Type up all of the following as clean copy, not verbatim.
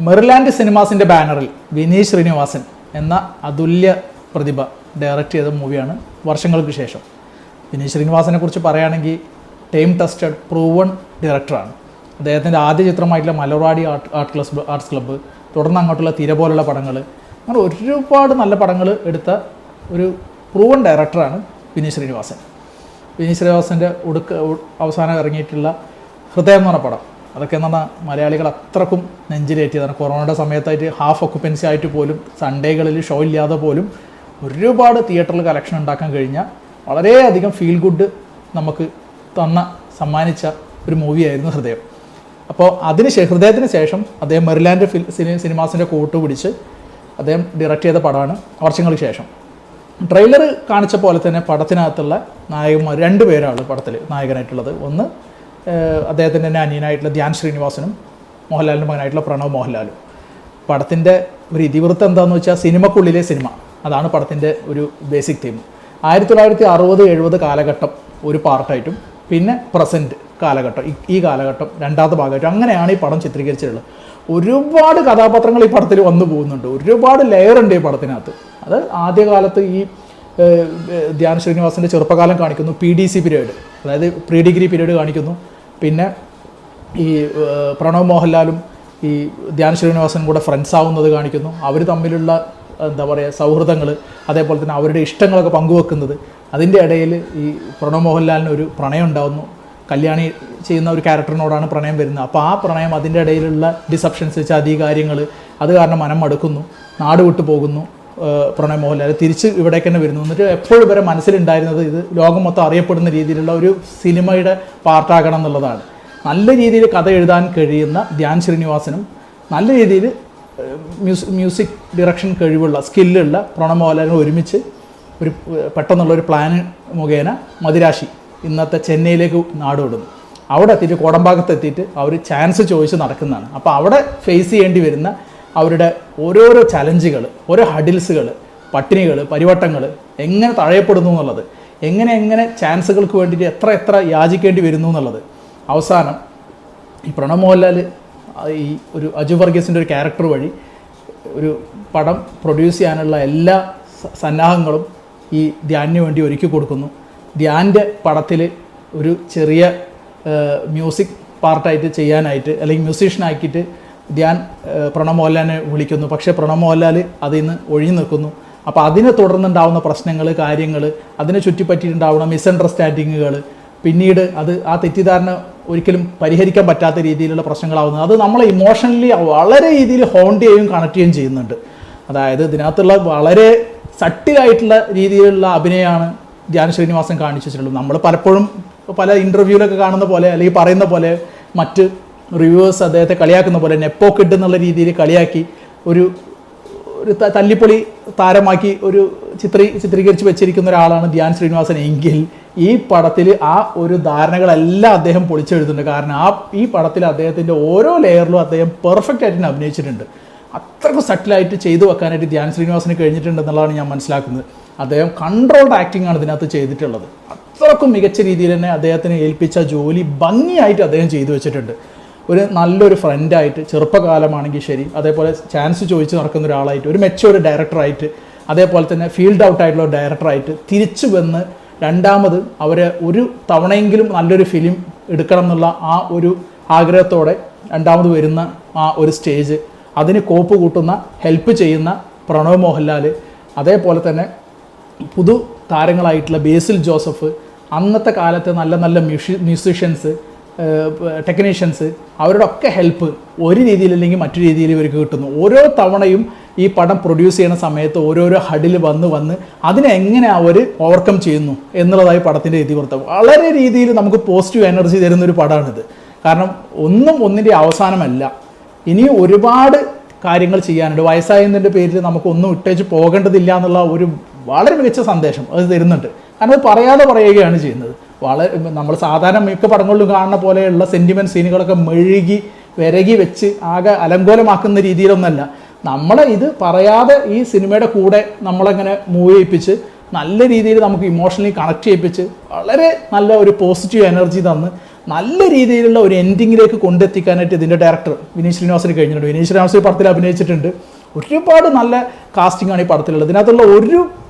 Maryland സിനിമാസിൻ്റെ ബാനറിൽ വിനീത് ശ്രീനിവാസൻ എന്ന അതുല്യ പ്രതിഭ direct ചെയ്ത മൂവിയാണ് വർഷങ്ങൾക്ക് ശേഷം. വിനീത് ശ്രീനിവാസനെ കുറിച്ച് പറയുകയാണെങ്കിൽ ടൈം ടെസ്റ്റഡ് പ്രൂവൺ ഡയറക്ടറാണ്. അദ്ദേഹത്തിൻ്റെ ആദ്യ ചിത്രമായിട്ടുള്ള മലർവാടി ആർട്സ് ക്ലബ്ബ്, തുടർന്ന് അങ്ങോട്ടുള്ള തിര പോലുള്ള പടങ്ങൾ, അങ്ങനെ ഒരുപാട് നല്ല പടങ്ങൾ എടുത്ത ഒരു പ്രൂവൺ ഡയറക്ടറാണ് വിനീത് ശ്രീനിവാസൻ. വിനീത് ശ്രീനിവാസൻ്റെ അവസാനം ഇറങ്ങിയിട്ടുള്ള ഹൃദയം എന്ന് പറഞ്ഞ പടം, അതൊക്കെ എന്ന് പറഞ്ഞാൽ മലയാളികൾ അത്രക്കും നെഞ്ചിലേറ്റിയതാണ്. കൊറോണയുടെ സമയത്തായിട്ട് ഹാഫ് ഒക്കുപ്പൻസി ആയിട്ട് പോലും സൺഡേകളിൽ ഷോ ഇല്ലാതെ പോലും ഒരുപാട് തിയേറ്ററിൽ കളക്ഷൻ ഉണ്ടാക്കാൻ കഴിഞ്ഞ വളരെയധികം ഫീൽ ഗുഡ് നമുക്ക് സമ്മാനിച്ച ഒരു മൂവിയായിരുന്നു ഹൃദയം. അപ്പോൾ ഹൃദയത്തിന് ശേഷം അദ്ദേഹം മെറിലാൻഡ് സിനിമാസിൻ്റെ കൂട്ട് പിടിച്ച് അദ്ദേഹം ഡയറക്റ്റ് ചെയ്ത പടമാണ് വർഷങ്ങൾക്ക് ശേഷം. ട്രെയിലർ കാണിച്ച പോലെ തന്നെ പടത്തിനകത്തുള്ള നായകന്മാർ 2 പേരാണ് പടത്തിൽ നായകനായിട്ടുള്ളത്. ഒന്ന് അദ്ദേഹത്തിൻ്റെ തന്നെ അനിയനായിട്ടുള്ള ധ്യാൻ ശ്രീനിവാസനും മോഹൻലാലിൻ്റെ മകനായിട്ടുള്ള പ്രണവ് മോഹൻലാലും. പടത്തിൻ്റെ ഒരു ഇതിവൃത്തം എന്താണെന്ന് വെച്ചാൽ സിനിമക്കുള്ളിലെ സിനിമ, അതാണ് പടത്തിൻ്റെ ഒരു ബേസിക് തീം. 1960-70 കാലഘട്ടം ഒരു പാർട്ടായിട്ടും പിന്നെ പ്രസൻറ്റ് കാലഘട്ടം, ഈ കാലഘട്ടം രണ്ടാമത്തെ ഭാഗമായിട്ടും, അങ്ങനെയാണ് ഈ പടം ചിത്രീകരിച്ചിട്ടുള്ളത്. ഒരുപാട് കഥാപാത്രങ്ങൾ ഈ പടത്തിൽ വന്നു പോകുന്നുണ്ട്, ഒരുപാട് ലെയർ ഉണ്ട് ഈ പടത്തിനകത്ത്. അത് ആദ്യകാലത്ത് ഈ ധ്യാൻ ശ്രീനിവാസൻ്റെ ചെറുപ്പകാലം കാണിക്കുന്നു, PDC പീരീഡ്, അതായത് പ്രീ ഡിഗ്രി പീരീഡ് കാണിക്കുന്നു. പിന്നെ ഈ പ്രണവ് മോഹൻലാലും ഈ ധ്യാൻ ശ്രീനിവാസനും കൂടെ ഫ്രണ്ട്സ് ആവുന്നത് കാണിക്കുന്നു. അവർ തമ്മിലുള്ള എന്താ പറയുക സൗഹൃദങ്ങൾ, അതേപോലെ തന്നെ അവരുടെ ഇഷ്ടങ്ങളൊക്കെ പങ്കുവെക്കുന്നത്. അതിൻ്റെ ഇടയിൽ ഈ പ്രണവ് മോഹൻലാലിന് ഒരു പ്രണയം ഉണ്ടാകുന്നു. കല്യാണി ചെയ്യുന്ന ഒരു ക്യാരക്ടറിനോടാണ് പ്രണയം വരുന്നത്. അപ്പോൾ ആ പ്രണയം, അതിൻ്റെ ഇടയിലുള്ള ഡിസപ്ഷൻസ്, ചതി കാര്യങ്ങൾ, അത് കാരണം മനം മടുക്കുന്നു, നാട് വിട്ടു പോകുന്നു പ്രണവ് മോഹൻലാൽ. തിരിച്ച് ഇവിടേക്ക് തന്നെ വരുന്നു. എന്നിട്ട് എപ്പോഴും ഇവരെ മനസ്സിലുണ്ടായിരുന്നത് ഇത് ലോകം മൊത്തം അറിയപ്പെടുന്ന രീതിയിലുള്ള ഒരു സിനിമയുടെ പാർട്ടാകണം എന്നുള്ളതാണ്. നല്ല രീതിയിൽ കഥ എഴുതാൻ കഴിയുന്ന ധ്യാൻ ശ്രീനിവാസനും നല്ല രീതിയിൽ മ്യൂസിക് ഡയറക്ഷൻ കഴിവുള്ള സ്കില്ലുള്ള പ്രണവ് മോഹൻലാലിനും ഒരുമിച്ച് ഒരു പെട്ടെന്നുള്ളൊരു പ്ലാന് മുഖേന മദിരാശി, ഇന്നത്തെ ചെന്നൈയിലേക്ക് നാടുവിടുന്നു. അവിടെ എത്തിയിട്ട് കോടമ്പാക്കത്ത് എത്തിയിട്ട് അവർ ചാൻസ് ചോദിച്ച് നടക്കുന്നതാണ്. അപ്പോൾ അവിടെ ഫേസ് ചെയ്യേണ്ടി വരുന്ന അവരുടെ ഓരോരോ ചലഞ്ചുകൾ, ഓരോ ഹഡിൽസുകൾ, പട്ടിണികൾ, പരിവട്ടങ്ങൾ എങ്ങനെ തഴയപ്പെടുന്നു എന്നുള്ളത്, എങ്ങനെ ചാൻസുകൾക്ക് വേണ്ടിയിട്ട് എത്ര യാചിക്കേണ്ടി വരുന്നു എന്നുള്ളത്. അവസാനം ഈ പ്രണവ് മോഹൻലാൽ ഈ ഒരു അജു വർഗീസിൻ്റെ ഒരു ക്യാരക്ടർ വഴി ഒരു പടം പ്രൊഡ്യൂസ് ചെയ്യാനുള്ള എല്ലാ സന്നാഹങ്ങളും ഈ ധ്യാനിന് വേണ്ടി ഒരുക്കി കൊടുക്കുന്നു. ധ്യാൻ്റെ പടത്തിൽ ഒരു ചെറിയ മ്യൂസിക് പാർട്ടായിട്ട് ചെയ്യാനായിട്ട്, അല്ലെങ്കിൽ മ്യൂസീഷ്യനാക്കിയിട്ട് ധ്യാൻ പ്രണവ് മോഹൻലാലിനെ വിളിക്കുന്നു. പക്ഷേ പ്രണവ് മോഹൻലാൽ അതിൽ നിന്ന് ഒഴിഞ്ഞു നിൽക്കുന്നു. അപ്പോൾ അതിനെ തുടർന്നുണ്ടാവുന്ന പ്രശ്നങ്ങൾ, കാര്യങ്ങൾ, അതിനെ ചുറ്റിപ്പറ്റിയിട്ടുണ്ടാവുന്ന മിസ്അണ്ടർസ്റ്റാൻഡിങ്ങുകൾ, പിന്നീട് ആ തെറ്റിദ്ധാരണ ഒരിക്കലും പരിഹരിക്കാൻ പറ്റാത്ത രീതിയിലുള്ള പ്രശ്നങ്ങളാവുന്നത്, അത് നമ്മളെ ഇമോഷണലി വളരെ രീതിയിൽ ഹോണ്ട് ചെയ്യുകയും കണക്ട് ചെയ്യുകയും ചെയ്യുന്നുണ്ട്. അതായത് ഇതിനകത്തുള്ള വളരെ സട്ടിലായിട്ടുള്ള രീതിയിലുള്ള അഭിനയമാണ് ധ്യാൻ ശ്രീനിവാസൻ കാണിച്ചു വെച്ചിട്ടുള്ളത്. നമ്മൾ പലപ്പോഴും പല ഇൻ്റർവ്യൂവിലൊക്കെ കാണുന്ന പോലെ, അല്ലെങ്കിൽ പറയുന്ന പോലെ, മറ്റ് റിവ്യൂവേഴ്സ് അദ്ദേഹത്തെ കളിയാക്കുന്ന പോലെ നെപ്പോ കിഡ് എന്നുള്ള രീതിയിൽ കളിയാക്കി ഒരു തല്ലിപ്പൊളി താരമാക്കി ചിത്രീകരിച്ച് വെച്ചിരിക്കുന്ന ഒരാളാണ് ധ്യാൻ ശ്രീനിവാസൻ. എങ്കിൽ ഈ പടത്തിൽ ആ ഒരു ധാരണകളെല്ലാം അദ്ദേഹം പൊളിച്ചെഴുതുന്നുണ്ട്. കാരണം ഈ പടത്തിൽ അദ്ദേഹത്തിൻ്റെ ഓരോ ലെയറിലും അദ്ദേഹം പെർഫെക്റ്റ് ആയിട്ട് അഭിനയിച്ചിട്ടുണ്ട്. അത്രയ്ക്ക് സട്ടിലായിട്ട് ചെയ്തു വെക്കാനായിട്ട് ധ്യാൻ ശ്രീനിവാസന് കഴിഞ്ഞിട്ടുണ്ട് എന്നുള്ളതാണ് ഞാൻ മനസ്സിലാക്കുന്നത്. അദ്ദേഹം കൺട്രോൾഡ് ആക്ടിംഗ് ആണ് ഇതിനകത്ത് ചെയ്തിട്ടുള്ളത്. അത്രക്കും മികച്ച രീതിയിൽ തന്നെ അദ്ദേഹത്തിന് ഏൽപ്പിച്ച ജോലി ഭംഗിയായിട്ട് അദ്ദേഹം ചെയ്തു വെച്ചിട്ടുണ്ട്. ഒരു നല്ലൊരു ഫ്രണ്ടായിട്ട്, ചെറുപ്പകാലമാണെങ്കിൽ ശരി, അതേപോലെ ചാൻസ് ചോദിച്ച് നടക്കുന്ന ഒരാളായിട്ട്, ഒരു മെച്ചൊരു ഡയറക്ടറായിട്ട്, അതേപോലെ തന്നെ ഫീൽഡ് ഔട്ട് ആയിട്ടുള്ള ഒരു ഡയറക്ടറായിട്ട് തിരിച്ചു വന്ന് രണ്ടാമത് അവരെ ഒരു തവണയെങ്കിലും നല്ലൊരു ഫിലിം എടുക്കണം എന്നുള്ള ആ ഒരു ആഗ്രഹത്തോടെ രണ്ടാമത് വരുന്ന ആ ഒരു സ്റ്റേജ്, അതിന് കോപ്പ് കൂട്ടുന്ന, ഹെൽപ്പ് ചെയ്യുന്ന പ്രണവ് മോഹൻലാൽ, അതേപോലെ തന്നെ പുതു താരങ്ങളായിട്ടുള്ള ബേസിൽ ജോസഫ്, അന്നത്തെ കാലത്തെ നല്ല മ്യൂസീഷ്യൻസ്, ടെക്നീഷ്യൻസ്, അവരുടെ ഒക്കെ ഹെൽപ്പ് ഒരു രീതിയിലല്ലെങ്കിൽ മറ്റു രീതിയിൽ ഇവർക്ക് കിട്ടുന്നു. ഓരോ തവണയും ഈ പടം പ്രൊഡ്യൂസ് ചെയ്യുന്ന സമയത്ത് ഓരോരോ ഹഡിൽ വന്ന് അതിനെ എങ്ങനെ അവർ ഓവർകം ചെയ്യുന്നു എന്നുള്ളതായി പടത്തിൻ്റെ ഇതിവൃത്തം. വളരെ രീതിയിൽ നമുക്ക് പോസിറ്റീവ് എനർജി തരുന്നൊരു പടമാണിത്. കാരണം ഒന്നിൻ്റെ അവസാനമല്ല, ഇനിയും ഒരുപാട് കാര്യങ്ങൾ ചെയ്യാനുണ്ട്. വയസ്സായതിൻ്റെ പേരിൽ നമുക്കൊന്നും ഇട്ടേച്ച് പോകേണ്ടതില്ല എന്നുള്ള ഒരു വളരെ മികച്ച സന്ദേശം അത് തരുന്നുണ്ട്. കാരണം അത് പറയാതെ പറയുകയാണ് ചെയ്യുന്നത്. നമ്മൾ സാധാരണ മിക്ക പടങ്ങളിലും കാണുന്ന പോലെയുള്ള സെൻറ്റിമെൻറ്റ് സീനുകളൊക്കെ വിരകി വെച്ച് ആകെ അലങ്കോലമാക്കുന്ന രീതിയിലൊന്നല്ല. നമ്മളെ ഇത് പറയാതെ ഈ സിനിമയുടെ കൂടെ നമ്മളങ്ങനെ മൂവ് ചെയ്യിപ്പിച്ച് നല്ല രീതിയിൽ നമുക്ക് ഇമോഷണലി കണക്ട് ചെയ്യിപ്പിച്ച് വളരെ നല്ല ഒരു പോസിറ്റീവ് എനർജി തന്ന് നല്ല രീതിയിലുള്ള ഒരു എൻഡിങ്ങിലേക്ക് കൊണ്ടെത്തിക്കാനായിട്ട് ഇതിൻ്റെ ഡയറക്ടർ വിനീത് ശ്രീനിവാസന് കഴിഞ്ഞിട്ടുണ്ട്. വിനീത് ശ്രീനിവാസൻ ഈ പടത്തിൽ അഭിനയിച്ചിട്ടുണ്ട്. ഒരുപാട് നല്ല കാസ്റ്റിംഗാണ് ഈ പടത്തിലുള്ളത്. ഇതിനകത്തുള്ള ഒരു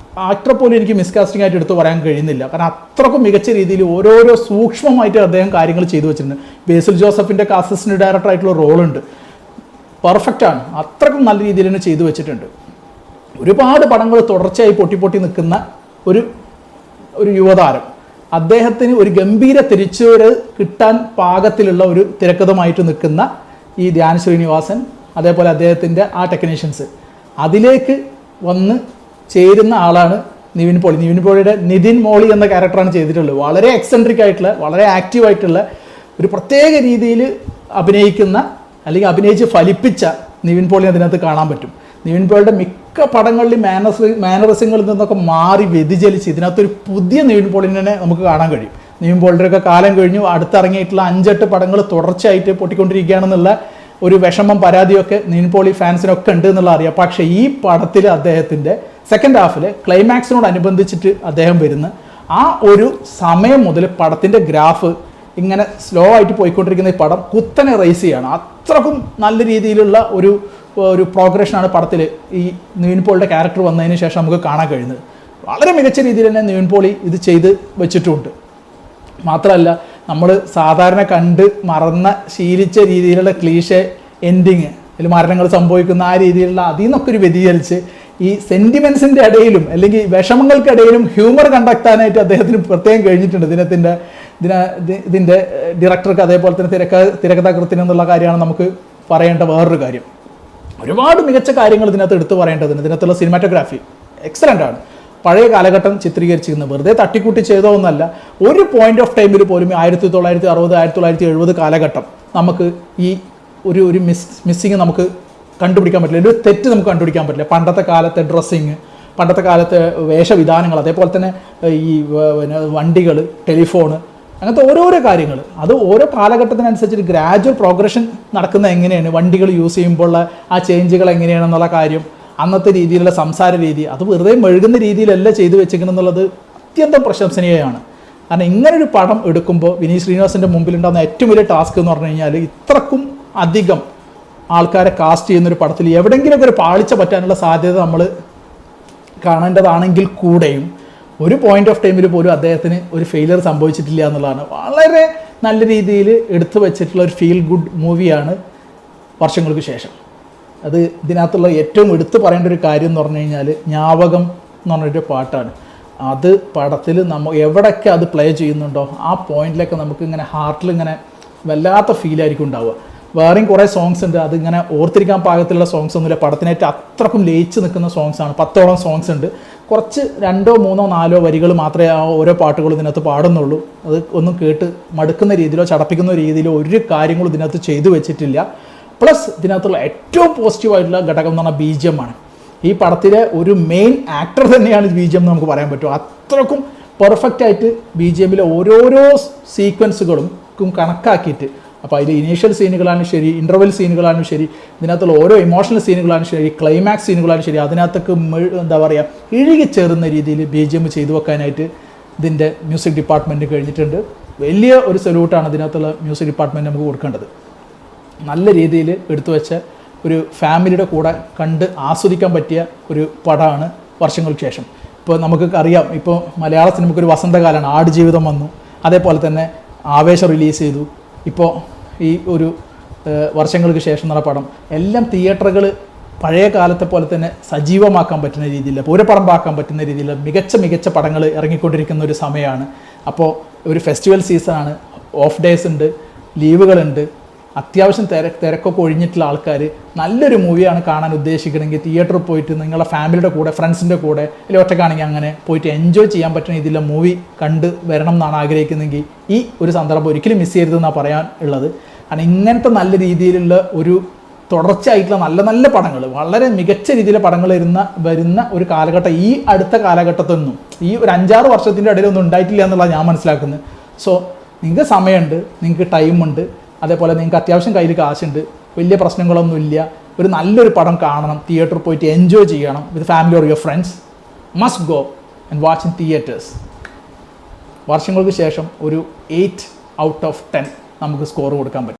ആക്ടറെ പോലും എനിക്ക് മിസ്കാസ്റ്റിംഗ് ആയിട്ട് എടുത്ത് പറയാൻ കഴിയുന്നില്ല. കാരണം അത്രക്കും മികച്ച രീതിയിൽ ഓരോരോ സൂക്ഷ്മമായിട്ട് അദ്ദേഹം കാര്യങ്ങൾ ചെയ്തു വെച്ചിട്ടുണ്ട്. ബേസിൽ ജോസഫിൻ്റെ അസിസ്റ്റന്റ് ഡയറക്ടറായിട്ടുള്ള റോളുണ്ട്, പെർഫെക്റ്റാണ്. അത്രക്കും നല്ല രീതിയിൽ തന്നെ ചെയ്തു വെച്ചിട്ടുണ്ട്. ഒരുപാട് പടങ്ങൾ തുടർച്ചയായി പൊട്ടി നിൽക്കുന്ന ഒരു യുവതാരം, അദ്ദേഹത്തിന് ഒരു ഗംഭീര തിരിച്ചുവരവ് കിട്ടാൻ പാകത്തിലുള്ള ഒരു തിരക്കഥമായിട്ട് നിൽക്കുന്ന ഈ ധ്യാൻ ശ്രീനിവാസൻ, അതേപോലെ അദ്ദേഹത്തിൻ്റെ ആ ടെക്നീഷ്യൻസ്, അതിലേക്ക് വന്ന് ചേരുന്ന ആളാണ് നിവിൻ പോളി. നിവിൻ പോളിയുടെ നിതിൻ മോളി എന്ന ക്യാരക്ടറാണ് ചെയ്തിട്ടുള്ളത്. വളരെ എക്സെൻട്രിക് ആയിട്ടുള്ള, വളരെ ആക്റ്റീവായിട്ടുള്ള, ഒരു പ്രത്യേക രീതിയിൽ അഭിനയിക്കുന്ന അല്ലെങ്കിൽ അഭിനയിച്ച് ഫലിപ്പിച്ച നിവിൻ പോളി അതിനകത്ത് കാണാൻ പറ്റും. നിവിൻ പോളിയുടെ മിക്ക പടങ്ങളിലും മാനറിസങ്ങളിൽ നിന്നൊക്കെ മാറി വ്യതിചലിച്ച് ഇതിനകത്തൊരു പുതിയ നിവിൻ പോളിനെ നമുക്ക് കാണാൻ കഴിയും. നിവിൻ പോളിയുടെയൊക്കെ കാലം കഴിഞ്ഞു, അടുത്തിറങ്ങിയിട്ടുള്ള 5-8 പടങ്ങൾ തുടർച്ചയായിട്ട് പൊട്ടിക്കൊണ്ടിരിക്കുകയാണെന്നുള്ള ഒരു വിഷമം, പരാതിയൊക്കെ നിവിൻ പോളി ഫാൻസിനൊക്കെ ഉണ്ട് എന്നുള്ള അറിയാം. പക്ഷേ ഈ പടത്തിൽ അദ്ദേഹത്തിൻ്റെ സെക്കൻഡ് ഹാഫിൽ ക്ലൈമാക്സിനോടനുബന്ധിച്ചിട്ട് അദ്ദേഹം വരുന്ന ആ ഒരു സമയം മുതൽ പടത്തിൻ്റെ ഗ്രാഫ് ഇങ്ങനെ സ്ലോ ആയിട്ട് പോയിക്കൊണ്ടിരിക്കുന്ന ഈ പടം കുത്തനെ റൈസ് ചെയ്യാണ്. അത്രക്കും നല്ല രീതിയിലുള്ള ഒരു പ്രോഗ്രഷനാണ് പടത്തിൽ ഈ നിവിൻ പോളിയുടെ ക്യാരക്ടർ വന്നതിന് ശേഷം നമുക്ക് കാണാൻ കഴിയുന്നത്. വളരെ മികച്ച രീതിയിൽ തന്നെ നിവിൻ പോളി ഇത് ചെയ്ത് വെച്ചിട്ടുമുണ്ട്. മാത്രമല്ല, നമ്മൾ സാധാരണ കണ്ട് ശീലിച്ച രീതിയിലുള്ള ക്ലീഷേ എൻഡിങ്, അതിൽ മരണങ്ങൾ സംഭവിക്കുന്ന ആ രീതിയിലുള്ള അതിൽ നിന്നൊക്കെ ഒരു വ്യതിചലിച്ച് ഈ സെൻറ്റിമെൻസിൻ്റെ ഇടയിലും അല്ലെങ്കിൽ വിഷമങ്ങൾക്കിടയിലും ഹ്യൂമർ കണ്ടെത്താനായിട്ട് അദ്ദേഹത്തിന് പ്രത്യേകം കഴിഞ്ഞിട്ടുണ്ട്. ഇതിൻ്റെ ഡയറക്ടർക്ക്, അതേപോലെ തന്നെ തിരക്കഥാകൃത്തിന് എന്നുള്ള കാര്യമാണ് നമുക്ക് പറയേണ്ട വേറൊരു കാര്യം. ഒരുപാട് മികച്ച കാര്യങ്ങൾ ഇതിനകത്ത് എടുത്തു പറയേണ്ടതുണ്ട്. ഇതിനകത്തുള്ള സിനിമാറ്റോഗ്രാഫി എക്സലൻ്റ് ആണ്. പഴയ കാലഘട്ടം ചിത്രീകരിച്ചിരുന്നത് വെറുതെ തട്ടിക്കൂട്ടി ചെയ്തോ ഒന്നല്ല. ഒരു പോയിന്റ് ഓഫ് ടൈമിൽ പോലും 1960, 1970 കാലഘട്ടം നമുക്ക് ഈ ഒരു മിസ്സിങ് നമുക്ക് കണ്ടുപിടിക്കാൻ പറ്റില്ല, ഒരു തെറ്റ് നമുക്ക് കണ്ടുപിടിക്കാൻ പറ്റില്ല. പണ്ടത്തെ കാലത്തെ ഡ്രസ്സിങ്, പണ്ടത്തെ കാലത്തെ വേഷവിധാനങ്ങൾ, അതേപോലെ തന്നെ ഈ വണ്ടികൾ, ടെലിഫോണ്, അങ്ങനത്തെ ഓരോരോ കാര്യങ്ങൾ, അത് ഓരോ കാലഘട്ടത്തിനനുസരിച്ച് ഗ്രാജുവൽ പ്രോഗ്രഷൻ നടക്കുന്ന എങ്ങനെയാണ്, വണ്ടികൾ യൂസ് ചെയ്യുമ്പോഴുള്ള ആ ചേഞ്ചുകൾ എങ്ങനെയാണെന്നുള്ള കാര്യം, അന്നത്തെ രീതിയിലുള്ള സംസാര രീതി, അത് വെറുതെ മെഴുകുന്ന രീതിയിലല്ല ചെയ്തു വെച്ചിരിക്കണമെന്നുള്ളത് അത്യന്തം പ്രശംസനീയമാണ്. കാരണം ഇങ്ങനൊരു പടം എടുക്കുമ്പോൾ വിനീത് ശ്രീനിവാസൻ്റെ മുമ്പിലുണ്ടാകുന്ന ഏറ്റവും വലിയ ടാസ്ക് എന്ന് പറഞ്ഞു കഴിഞ്ഞാൽ ഇത്രക്കും അധികം ആൾക്കാരെ കാസ്റ്റ് ചെയ്യുന്നൊരു പടത്തിൽ എവിടെയെങ്കിലുമൊക്കെ ഒരു പാളിച്ച പറ്റാനുള്ള സാധ്യത നമ്മൾ കാണേണ്ടതാണെങ്കിൽ കൂടെയും ഒരു പോയിന്റ് ഓഫ് ടൈമിൽ പോലും അദ്ദേഹത്തിന് ഒരു ഫെയിലിയർ സംഭവിച്ചിട്ടില്ല എന്നുള്ളതാണ് വളരെ നല്ല രീതിയിൽ എടുത്തു വെച്ചിട്ടുള്ള ഒരു ഫീൽ ഗുഡ് മൂവിയാണ് വർഷങ്ങൾക്ക് ശേഷം. അത് ഇതിനകത്തുള്ള ഏറ്റവും എടുത്തു പറയേണ്ട ഒരു കാര്യം എന്ന് പറഞ്ഞു കഴിഞ്ഞാൽ ജ്ഞാപകം എന്ന് പറഞ്ഞൊരു പാട്ടാണ്. അത് പടത്തിൽ എവിടെയൊക്കെ അത് പ്ലേ ചെയ്യുന്നുണ്ടോ ആ പോയിന്റിലൊക്കെ നമുക്ക് ഇങ്ങനെ ഹാർട്ടിൽ ഇങ്ങനെ വല്ലാത്ത ഫീലായിരിക്കും ഉണ്ടാവുക. വേറെയും കുറേ സോങ്സ് ഉണ്ട്, അതിങ്ങനെ ഓർത്തിരിക്കാൻ പാകത്തിലുള്ള സോങ്സ് ഒന്നുമില്ല. പടത്തിനായിട്ട് അത്രക്കും ലയിച്ച് നിൽക്കുന്ന സോങ്സാണ്. 10ഓളം സോങ്സ് ഉണ്ട്. കുറച്ച് 2, 3, 4 വരികൾ മാത്രമേ ആ ഓരോ പാട്ടുകളും ഇതിനകത്ത് പാടുന്നുള്ളൂ. അത് ഒന്നും കേട്ട് മടുക്കുന്ന രീതിയിലോ ചടപ്പിക്കുന്ന രീതിയിലോ ഒരു കാര്യങ്ങളും ഇതിനകത്ത് ചെയ്തു വെച്ചിട്ടില്ല. പ്ലസ് ഇതിനകത്തുള്ള ഏറ്റവും പോസിറ്റീവായിട്ടുള്ള ഘടകം എന്ന് പറഞ്ഞാൽ BGM ആണ്. ഈ പടത്തിലെ ഒരു മെയിൻ ആക്ടർ തന്നെയാണ് BGM എന്ന് നമുക്ക് പറയാൻ പറ്റും. അത്രക്കും പെർഫെക്റ്റ് ആയിട്ട് BGMലെ ഓരോരോ സീക്വൻസുകളും കണക്കാക്കിയിട്ട്, അപ്പോൾ അതിൽ ഇനീഷ്യൽ സീനുകളാണ് ശരി, ഇൻ്റർവെൽ സീനുകളാണ് ശരി, ഇതിനകത്തുള്ള ഓരോ ഇമോഷണൽ സീനുകളാണ് ശരി, ക്ലൈമാക്സ് സീനുകളാണ് ശരി, അതിനകത്തൊക്കെ എന്താ പറയുക ഇഴുകിച്ചേർന്ന രീതിയിൽ BGM ചെയ്തു വെക്കാനായിട്ട് ഇതിൻ്റെ മ്യൂസിക് ഡിപ്പാർട്ട്മെൻറ്റ് കഴിഞ്ഞിട്ടുണ്ട്. വലിയ ഒരു സല്യൂട്ടാണ് ഇതിനകത്തുള്ള മ്യൂസിക് ഡിപ്പാർട്ട്മെൻറ്റ് നമുക്ക് കൊടുക്കേണ്ടത്. നല്ല രീതിയിൽ എടുത്തു വെച്ച ഒരു ഫാമിലിയുടെ കൂടെ കണ്ട് ആസ്വദിക്കാൻ പറ്റിയ ഒരു പടമാണ് വർഷങ്ങൾക്ക് ശേഷം. ഇപ്പോൾ നമുക്ക് അറിയാം, ഇപ്പോൾ മലയാള സിനിമയ്ക്കൊരു വസന്തകാലമാണ്. ആടുജീവിതം വന്നു, അതേപോലെ തന്നെ ആവേശം റിലീസ് ചെയ്തു. ഇപ്പോൾ ഈ ഒരു വർഷങ്ങൾക്ക് ശേഷം എന്ന പടം എല്ലാം തിയേറ്ററുകൾ പഴയ കാലത്തെ പോലെ തന്നെ സജീവമാക്കാൻ പറ്റുന്ന രീതിയിൽ, പൂരപ്പറമ്പാക്കാൻ പറ്റുന്ന രീതിയിൽ മികച്ച പടങ്ങൾ ഇറങ്ങിക്കൊണ്ടിരിക്കുന്ന ഒരു സമയമാണ്. അപ്പോൾ ഒരു ഫെസ്റ്റിവൽ സീസണാണ്, ഓഫ് ഡേയ്സ് ഉണ്ട്, ലീവുകളുണ്ട്. അത്യാവശ്യം തിരക്കൊക്കെ ഒഴിഞ്ഞിട്ടുള്ള ആൾക്കാർ നല്ലൊരു മൂവിയാണ് കാണാൻ ഉദ്ദേശിക്കണമെങ്കിൽ തിയേറ്ററിൽ പോയിട്ട് നിങ്ങളുടെ ഫാമിലിയുടെ കൂടെ, ഫ്രണ്ട്സിൻ്റെ കൂടെ, അല്ലെങ്കിൽ ഒറ്റക്കാണെങ്കിൽ അങ്ങനെ പോയിട്ട് എൻജോയ് ചെയ്യാൻ പറ്റുന്ന രീതിയിലുള്ള മൂവി കണ്ട് വരണം എന്നാണ് ആഗ്രഹിക്കുന്നതെങ്കിൽ ഈ ഒരു സന്ദർഭം ഒരിക്കലും മിസ് ചെയ്യരുതെന്നാണ് പറയാൻ ഉള്ളത്. കാരണം ഇങ്ങനത്തെ നല്ല രീതിയിലുള്ള ഒരു തുടർച്ചയായിട്ടുള്ള നല്ല പടങ്ങൾ, വളരെ മികച്ച രീതിയിലെ പടങ്ങൾ വരുന്ന ഒരു കാലഘട്ടം ഈ അടുത്ത കാലഘട്ടത്തൊന്നും, ഈ ഒരു 5-6 വർഷത്തിൻ്റെ ഇടയിലൊന്നും ഉണ്ടായിട്ടില്ല എന്നുള്ളത് ഞാൻ മനസ്സിലാക്കുന്നത്. സോ നിങ്ങൾക്ക് സമയമുണ്ട്, നിങ്ങൾക്ക് ടൈമുണ്ട്, അതേപോലെ നിങ്ങൾക്ക് അത്യാവശ്യം കയ്യിൽ കാശുണ്ട്, വലിയ പ്രശ്നങ്ങളൊന്നുമില്ല, ഒരു നല്ലൊരു പടം കാണണം, തിയേറ്ററിൽ പോയിട്ട് എൻജോയ് ചെയ്യണം with family or your friends, must go and watch in theatres. വർഷങ്ങൾക്ക് ശേഷം ഒരു 8 ഔട്ട് ഓഫ് 10 നമുക്ക് സ്കോർ കൊടുക്കാൻ പറ്റും.